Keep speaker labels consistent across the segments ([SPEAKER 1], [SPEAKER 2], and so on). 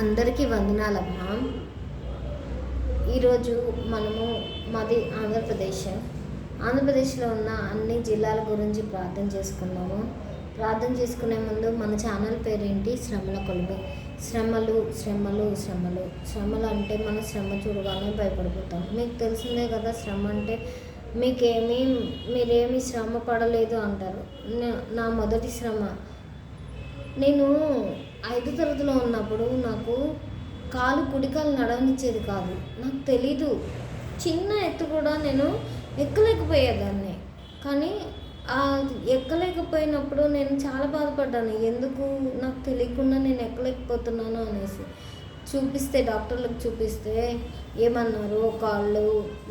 [SPEAKER 1] అందరికీ వందనాలమ్మా. ఈరోజు మాది ఆంధ్రప్రదేశ్లో ఉన్న అన్ని జిల్లాల గురించి ప్రార్థన చేసుకున్నాము. ప్రార్థన చేసుకునే ముందు మన ఛానల్ పేరేంటి? శ్రమల కొలువు. శ్రమలు శ్రమలు శ్రమలు శ్రమలు అంటే మనం శ్రమ చూడగానే భయపడిపోతాం. మీకు తెలిసిందే కదా, శ్రమ అంటే మీరేమీ శ్రమ పడలేదు అంటారు. నా మొదటి శ్రమ, నేను 5వ తరగతిలో ఉన్నప్పుడు నాకు కుడికాలు నడవనిచ్చేది కాదు. నాకు తెలీదు, చిన్న ఎత్తు కూడా నేను ఎక్కలేకపోయేదాన్ని. కానీ ఎక్కలేకపోయినప్పుడు నేను చాలా బాధపడ్డాను. ఎందుకు నాకు తెలియకుండా నేను ఎక్కలేకపోతున్నాను అనేసి డాక్టర్లకు చూపిస్తే ఏమన్నారు, కాళ్ళు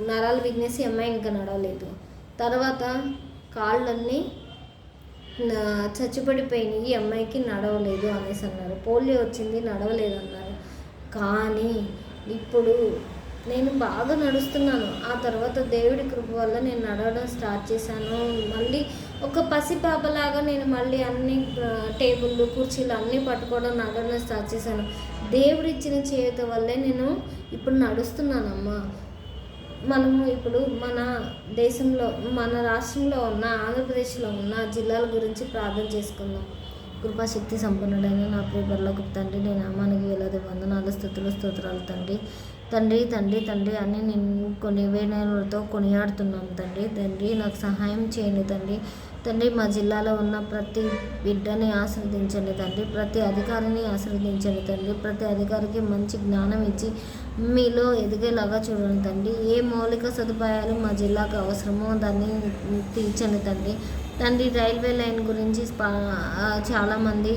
[SPEAKER 1] నరాలు విగ్నేసి అమ్మాయి ఇంకా నడవలేదు. తర్వాత కాళ్ళన్నీ చచ్చిపడిపోయినాయి, ఈ అమ్మాయికి నడవలేదు అనేసి అన్నారు. పోలియో వచ్చింది, నడవలేదు అన్నారు. కానీ ఇప్పుడు నేను బాగా నడుస్తున్నాను. ఆ తర్వాత దేవుడి కృప వల్ల నేను నడవడం స్టార్ట్ చేశాను. మళ్ళీ ఒక పసిపాపలాగా నేను మళ్ళీ అన్ని టేబుళ్ళు కుర్చీలు అన్నీ పట్టుకోవడం, నడవడం స్టార్ట్ చేశాను. దేవుడిచ్చిన చేతి వల్లే నేను ఇప్పుడు నడుస్తున్నానమ్మా. మనము ఇప్పుడు మన దేశంలో, మన రాష్ట్రంలో ఉన్న, ఆంధ్రప్రదేశ్లో ఉన్న జిల్లాల గురించి ప్రార్థన చేసుకుందాం. కృపాశక్తి సంపన్నుడైన నా ప్రియ పరలోకపు తండ్రి, నేను నామానికి వేలాది వందనాలు, స్తోత్రాలు తండ్రి. తండ్రి తండ్రి తండ్రి అని నేను కొన్ని వేణులతో కొనియాడుతున్నాను తండ్రి. నాకు సహాయం చేయండి తండ్రి. మా జిల్లాలో ఉన్న ప్రతి బిడ్డని ఆశీర్వదించండి తండ్రి. ప్రతి అధికారిని ఆశీర్వదించండి తండ్రి. ప్రతి అధికారికి మంచి జ్ఞానం ఇచ్చి మీలో ఎదిగేలాగా చూడండి తండ్రి. ఏ మౌలిక సదుపాయాలు మా జిల్లాకు అవసరమో దాన్ని తీర్చండి తండ్రి. రైల్వే లైన్ గురించి చాలామంది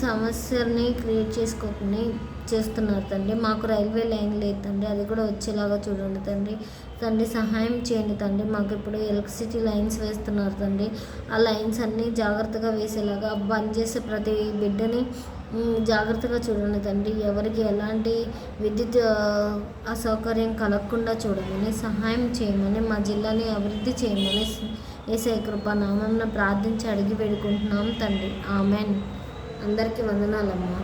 [SPEAKER 1] సమస్యని క్రియేట్ చేసుకోకుండా చేస్తున్నారు తండ్రి. మాకు రైల్వే లైన్ లేదు తండ్రి, అది కూడా వచ్చేలాగా చూడండి తండ్రి. సహాయం చేయండి తండ్రి. మాకు ఇప్పుడు ఎలక్ట్రిసిటీ లైన్స్ వేస్తున్నారు తండ్రి. ఆ లైన్స్ అన్నీ జాగ్రత్తగా వేసేలాగా, బంద్ చేసే ప్రతి బిడ్డని జాగ్రత్తగా చూడండి తండ్రి. ఎవరికి ఎలాంటి విద్యుత్ అసౌకర్యం కలగకుండా చూడమని, సహాయం చేయమని, మా జిల్లాని అభివృద్ధి చేయమని యేసయ్య కృపా నామమున ప్రార్థించి అడిగి వేడుకుంటున్నాం తండ్రి. ఆమెన్. అందరికీ వందనాలమ్మా.